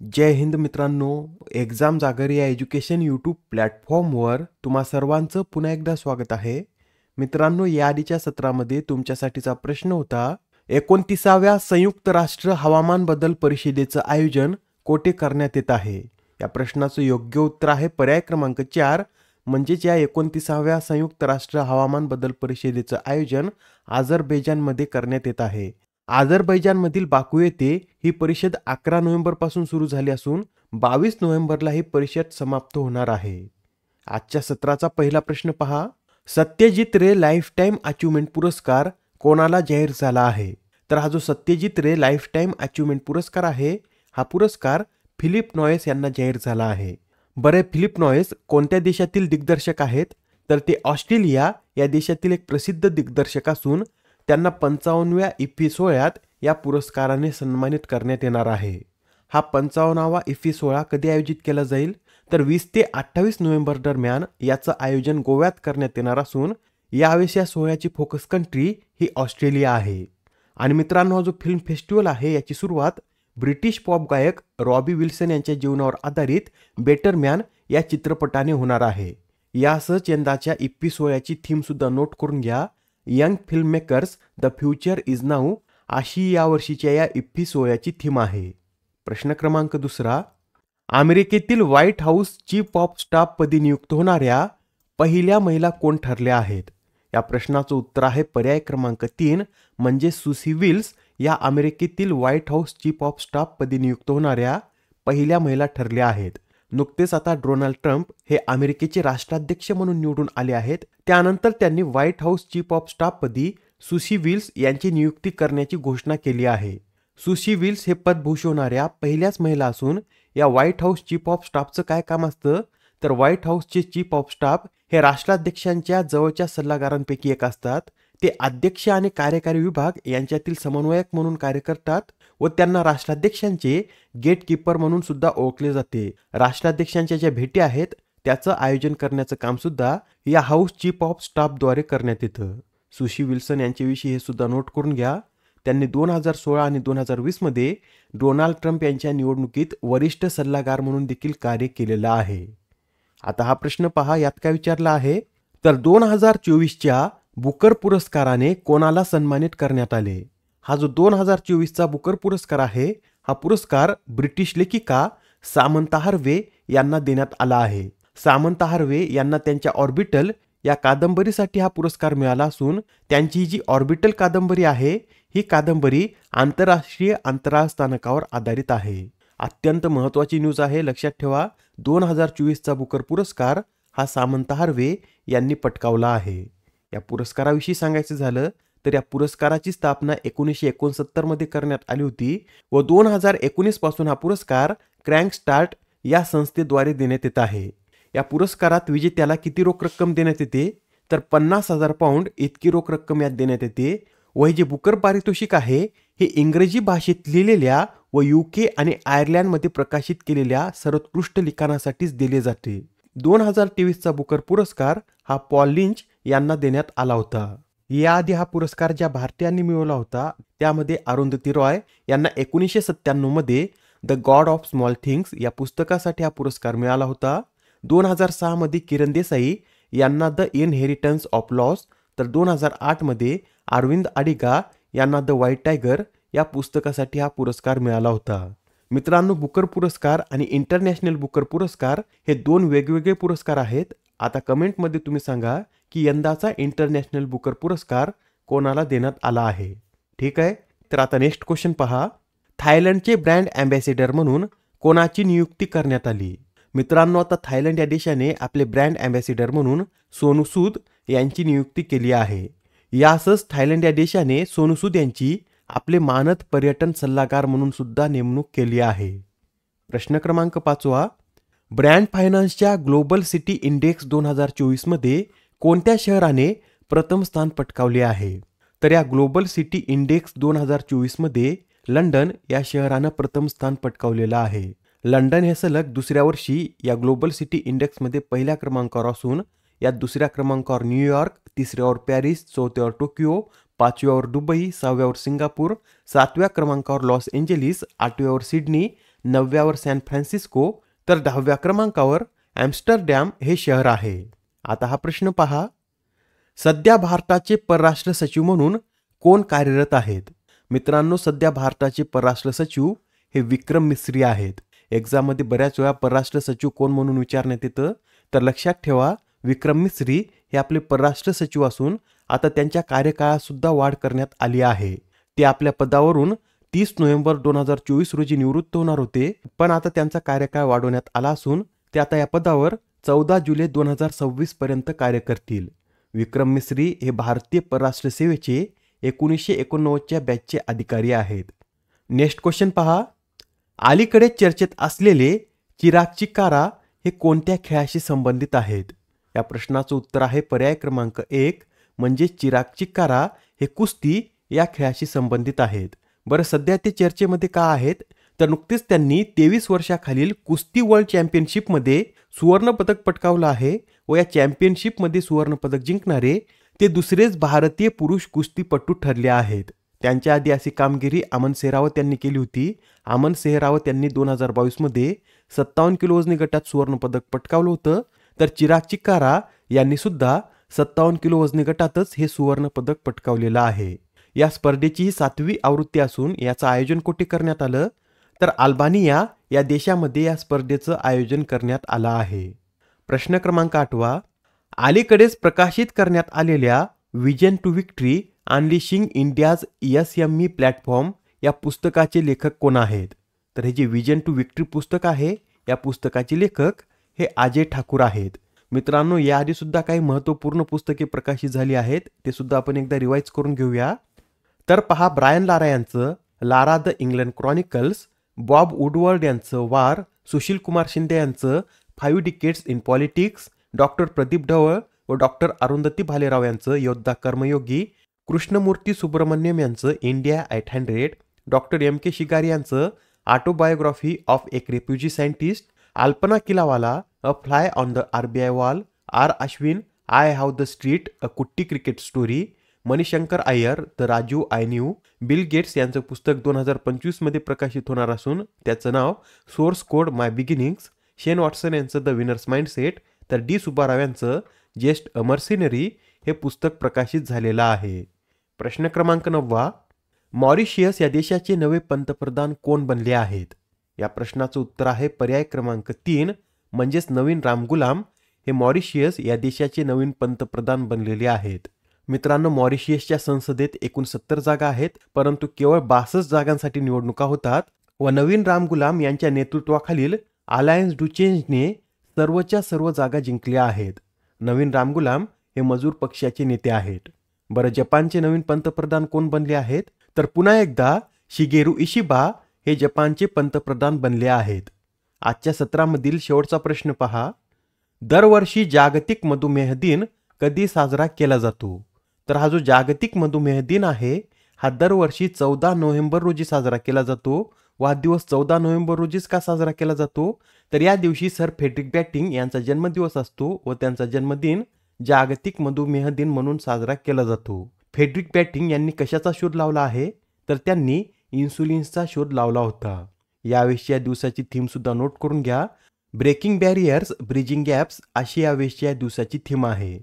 जय हिंद मित्रांनो. एक्झाम जागर या एज्युकेशन यूट्यूब प्लॅटफॉर्मवर तुम्हा सर्वांचं पुन्हा एकदा स्वागत आहे. मित्रांनो, या आधीच्या सत्रामध्ये तुमच्यासाठीचा प्रश्न होता, 29व्या संयुक्त राष्ट्र हवामान बदल परिषदेचं आयोजन कोठे करण्यात येत आहे? या प्रश्नाचं योग्य उत्तर आहे पर्याय क्रमांक 4, म्हणजेच या 29व्या संयुक्त राष्ट्र हवामान बदल परिषदेचं आयोजन अझरबैजानमध्ये करण्यात येत आहे. अझरबैजानमधील बाकू येथे ही परिषद 11 नोव्हेंबरपासून सुरू झाली असून 22 नोव्हेंबरला ही परिषद समाप्त होणार आहे. आजच्या सत्राचा पहिला प्रश्न पहा. सत्यजित रे लाईफ टाईम अचिव्हमेंट पुरस्कार कोणाला जाहीर झाला आहे? तर हा जो सत्यजित रे लाईफ टाईम अचिव्हमेंट पुरस्कार आहे, हा पुरस्कार फिलिप नॉयस यांना जाहीर झाला आहे. बरे, फिलिप नॉयस कोणत्या देशातील दिग्दर्शक आहेत? तर ते ऑस्ट्रेलिया या देशातील एक प्रसिद्ध दिग्दर्शक असून त्यांना 55व्या इफ्फी सोहळ्यात या पुरस्काराने सन्मानित करण्यात येणार आहे. हा 55वा इफ्फी सोहळा कधी आयोजित केला जाईल? तर 20 ते 28 नोव्हेंबर दरम्यान याचं आयोजन गोव्यात करण्यात येणार असून यावेळेस या सोहळ्याची फोकस कंट्री ही ऑस्ट्रेलिया आहे. आणि मित्रांनो, हा जो फिल्म फेस्टिवल आहे याची सुरुवात ब्रिटिश पॉप गायक रॉबी विल्सन यांच्या जीवनावर आधारित बेटर मॅन या चित्रपटाने होणार आहे. यासच यंदाच्या इफ्फी सोहळ्याची थीम सुद्धा नोट करून घ्या. Young film makers the future is now अशी या वर्षीच्या या इफ्फी सोहळ्याची थीम आहे. प्रश्न क्रमांक 2, अमेरिकेतील white house chief of staff पदी नियुक्त होणाऱ्या पहिल्या महिला कोण ठरल्या आहेत? या प्रश्नाचं उत्तर आहे पर्याय क्रमांक 3, म्हणजे सुसी विल्स या अमेरिकेतील white house chief of staff पदी नियुक्त होणाऱ्या पहिल्या महिला ठरल्या आहेत. नुकतेच आता डोनाल्ड ट्रम्प हे अमेरिकेचे राष्ट्राध्यक्ष म्हणून निवडून आले आहेत. त्यानंतर त्यांनी white house chief of staff पदी सुसी विल्स यांची नियुक्ती करण्याची घोषणा केली आहे. सुसी विल्स हे पद भूषवणाऱ्या पहिल्याच महिला असून या व्हाईट हाऊस चीफ ऑफ स्टाफचं काय काम असतं? तर व्हाईट हाऊसचे चीफ ऑफ स्टाफ हे राष्ट्राध्यक्षांच्या जवळच्या सल्लागारांपैकी एक असतात. ते अध्यक्ष आणि कार्यकारी विभाग यांच्यातील समन्वयक म्हणून कार्य करतात व त्यांना राष्ट्राध्यक्षांचे गेट कीपर म्हणून सुद्धा ओळखले जाते. राष्ट्राध्यक्षांच्या ज्या भेटी आहेत त्याचं आयोजन करण्याचं काम सुद्धा या हाऊस चीफ ऑफ स्टाफद्वारे करण्यात येतं. सुशी विल्सन यांच्याविषयी हे सुद्धा नोट करून घ्या. त्यांनी 2016 आणि 2020 मध्ये डोनाल्ड ट्रम्प यांच्या निवडणुकीत वरिष्ठ सल्लागार म्हणून देखील कार्य केलेलं आहे. आता हा प्रश्न पहा, यात काय विचारला आहे? तर 2024च्या बुकर पुरस्काराने कोणाला सन्मानित करण्यात आले? हा जो 2024चा बुकर पुरस्कार आहे, हा पुरस्कार ब्रिटिश लेखिका सामंथा हार्वे यांना देण्यात आला आहे. सामंथा हार्वे यांना त्यांच्या ऑर्बिटल या कादंबरीसाठी हा पुरस्कार मिळाला असून त्यांची जी ऑर्बिटल कादंबरी आहे, ही कादंबरी आंतरराष्ट्रीय अंतराळ स्थानकावर आधारित आहे. अत्यंत महत्त्वाची न्यूज आहे, लक्षात ठेवा. 2024चा बुकर पुरस्कार हा सामंथा हार्वे यांनी पटकावला आहे. या पुरस्काराविषयी सांगायचं झालं तर या पुरस्काराची स्थापना 1969 मध्ये करण्यात आली होती व 2019 पासून हा पुरस्कार क्रँक स्टार्ट या संस्थेद्वारे देण्यात येत आहे. या पुरस्कारात विजेत्याला किती रोख रक्कम देण्यात येते? तर 50,000 पाऊंड इतकी रोख रक्कम यात देण्यात येते. व हे जे बुकर पारितोषिक आहे हे इंग्रजी भाषेत लिहिलेल्या व UK आणि आयर्लंडमध्ये प्रकाशित केलेल्या सर्वोत्कृष्ट लिखाणासाठीच दिले जाते. 2023चा बुकर पुरस्कार हा पॉल लिंच यांना देण्यात आला होता. याआधी हा पुरस्कार ज्या भारतीयांनी मिळवला होता त्यामध्ये अरुंधती रॉय यांना 1997 मध्ये the God of small things या पुस्तकासाठी हा पुरस्कार मिळाला होता. 2006 मध्ये किरण देसाई यांना द इनहेरिटन्स ऑफ लॉस, तर 2008 मध्ये अरविंद अडिगा यांना द व्हाईट टायगर या पुस्तकासाठी हा पुरस्कार मिळाला होता. मित्रांनो, बुकर पुरस्कार आणि इंटरनॅशनल बुकर पुरस्कार हे दोन वेगवेगळे पुरस्कार आहेत. आता कमेंटमध्ये तुम्ही सांगा की यंदाचा इंटरनॅशनल बुकर पुरस्कार कोणाला देण्यात आला आहे. ठीक आहे, तर आता नेक्स्ट क्वेश्चन पहा. थायलंडचे ब्रँड अँबॅसेडर म्हणून कोणाची नियुक्ती करण्यात आली? मित्रांनो, आता थायलंड या देशाने आपले ब्रँड अँबॅसेडर म्हणून सोनू सूद यांची नियुक्ती केली आहे. यासच थायलंड या देशाने सोनू सूद यांची आपले मानद पर्यटन सल्लागार म्हणून सुद्धा नेमणूक केली आहे. प्रश्न क्रमांक 5, ब्रँड फायनान्सच्या ग्लोबल सिटी इंडेक्स 2024 मध्ये कोणत्या शहराने प्रथम स्थान पटकावले आहे? तर या ग्लोबल सिटी इंडेक्स 2024 मध्ये लंडन या शहरानं प्रथम स्थान पटकावलेलं आहे. लंडन हे सलग दुसऱ्या वर्षी या ग्लोबल सिटी इंडेक्समध्ये पहिल्या क्रमांकावर असून यात दुसऱ्या क्रमांकावर न्यूयॉर्क, तिसऱ्यावर पॅरिस, चौथ्यावर टोकियो, पाचव्यावर दुबई, 6व्यावर सिंगापूर, 7व्या क्रमांकावर लॉस एंजेलिस, 8व्यावर सिडनी, 9व्यावर सॅन फ्रान्सिस्को तर 10व्या क्रमांकावर ॲम्स्टरडॅम हे शहर आहे. आता हा प्रश्न पहा. सध्या भारताचे परराष्ट्र सचिव म्हणून कोण कार्यरत आहेत? मित्रांनो, सध्या भारताचे परराष्ट्र सचिव हे विक्रम मिस्री आहेत. एक्झाममध्ये बऱ्याच वेळा परराष्ट्र सचिव कोण म्हणून विचारण्यात येतं, तर लक्षात ठेवा विक्रम मिस्री हे आपले परराष्ट्र सचिव असून आता त्यांच्या कार्यकाळात सुद्धा वाढ करण्यात आली आहे. ते आपल्या पदावरून 30 नोव्हेंबर 2024 रोजी निवृत्त होणार होते, पण आता त्यांचा कार्यकाळ वाढवण्यात आला असून ते आता या पदावर 14 जुलै 2026 पर्यंत कार्य करतील. विक्रम मिस्री हे भारतीय परराष्ट्र सेवेचे 1989च्या बॅचचे अधिकारी आहेत. नेक्स्ट क्वेश्चन पहा. अलीकडे चर्चेत असलेले चिराग चिकारा हे कोणत्या खेळाशी संबंधित आहेत? या प्रश्नाचं उत्तर आहे पर्याय क्रमांक 1 म्हणजे चिराग चिकारा हे कुस्ती या खेळाशी संबंधित आहेत. बरं, सध्या ते चर्चेमध्ये का आहेत? तर नुकतेच त्यांनी 23 वर्षाखालील कुस्ती वर्ल्ड चॅम्पियनशिपमध्ये सुवर्णपदक पटकावलं आहे व या चॅम्पियनशिपमध्ये सुवर्णपदक जिंकणारे ते दुसरेच भारतीय पुरुष कुस्तीपटू ठरले आहेत. त्यांच्या आधी अशी कामगिरी अमन सेहरावत यांनी केली होती. अमन सेहरावत यांनी 2022 मध्ये 57 किलो वजनी गटात सुवर्णपदक पटकावलं होतं, तर चिराग चिकारा यांनी सुद्धा 57 किलो वजनी गटातच हे सुवर्णपदक पटकावलेलं आहे. या स्पर्धेची ही 7वी आवृत्ती असून याचं आयोजन कुठे करण्यात आलं? तर अल्बानिया या देशामध्ये या स्पर्धेचं आयोजन करण्यात आलं आहे. प्रश्न क्रमांक 8. अलीकडेच प्रकाशित करण्यात आलेल्या vision to victory unleashing India's SME platform या पुस्तकाचे लेखक कोण आहेत? तर हे जे विजन टू विक्ट्री पुस्तक आहे या पुस्तकाचे लेखक हे अजय ठाकूर आहेत. मित्रांनो, याआधी सुद्धा काही महत्त्वपूर्ण पुस्तके प्रकाशित झाली आहेत, ते सुद्धा आपण एकदा रिवाइज करून घेऊया. तर पहा, ब्रायन लारा यांचं Lara the England chronicles, Bob Woodward यांचं वार, सुशील कुमार शिंदे यांचं 5 decades in politics, doctor Pradeep Dhawal व डॉक्टर अरुंधती भालेराव यांचं योद्धा कर्मयोगी, कृष्णमूर्ती सुब्रमण्यम यांचं इंडिया 800, डॉक्टर M.K. शिगारी यांचं ऑटोबायोग्राफी ऑफ एक refugee scientist, Alpana Kilawala a fly on the RBI wall, R. Ashwin I have the street a Kutti cricket story, Manishankar Aiyar the Raju I knew, Bill Gates यांचं पुस्तक 2025 मध्ये प्रकाशित होणार असून त्याचं नाव source code my beginnings, Shane Watson यांचं द विनर्स माइंडसेट, तर D. सुब्बाराव यांचं जस्ट अ मर्सिनरी हे पुस्तक प्रकाशित झालेलं आहे. प्रश्न क्रमांक 9. मॉरिशियस या देशाचे नवे पंतप्रधान कोण बनले आहेत? या प्रश्नाचं उत्तर आहे पर्याय क्रमांक 3 म्हणजेच नवीन रामगुलाम हे मॉरिशियस या देशाचे नवीन पंतप्रधान बनलेले आहेत. मित्रांनो, मॉरिशियसच्या संसदेत एकूण 70 जागा आहेत, परंतु केवळ 62 जागांसाठी निवडणुका होतात व नवीन रामगुलाम यांच्या नेतृत्वाखालील अलायन्स डू चेंजने सर्वच्या सर्व जागा जिंकल्या आहेत. नवीन रामगुलाम हे मजूर पक्षाचे नेते आहेत. बरं, जपानचे नवीन पंतप्रधान कोण बनले आहेत? तर पुन्हा एकदा शिगेरू इशिबा हे जपानचे पंतप्रधान बनले आहेत. आजच्या सत्रामधील शेवटचा प्रश्न पहा. दरवर्षी जागतिक मधुमेह दिन कधी साजरा केला जातो? तर हा जो जागतिक मधुमेह दिन आहे हा दरवर्षी 14 नोव्हेंबर रोजी साजरा केला जातो. व हा दिवस 14 नोव्हेंबर रोजीच का साजरा केला जातो? तर या दिवशी सर फ्रेडरिक बॅटिंग यांचा जन्मदिवस असतो व त्यांचा जन्मदिन जागतिक मधुमेह दिन म्हणून साजरा केला जातो. फ्रेडरिक बॅटिंग यांनी कशाचा शोध लावला आहे? तर त्यांनी इन्सुलिन्सचा शोध लावला होता. यावेळेसच्या दिवसाची थीम सुद्धा नोट करून घ्या. ब्रेकिंग बॅरियर्स ब्रिजिंग गॅप्स अशी यावेळेसच्या दिवसाची थीम आहे.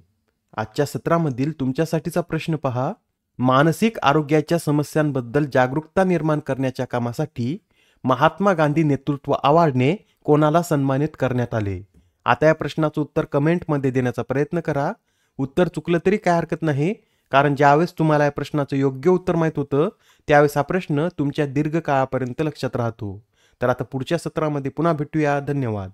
आजच्या सत्रामधील तुमच्यासाठीचा प्रश्न पहा. मानसिक आरोग्याच्या समस्यांबद्दल जागरूकता निर्माण करण्याच्या कामासाठी महात्मा गांधी नेतृत्व अवॉर्डने कोणाला सन्मानित करण्यात आले? आता या प्रश्नाचं उत्तर कमेंटमध्ये देण्याचा प्रयत्न करा. उत्तर चुकलं तरी काय हरकत नाही, कारण ज्यावेळेस तुम्हाला या प्रश्नाचं योग्य उत्तर माहीत होतं त्यावेळेस हा प्रश्न तुमच्या दीर्घकाळापर्यंत लक्षात राहतो. तर आता पुढच्या सत्रामध्ये पुन्हा भेटूया. धन्यवाद.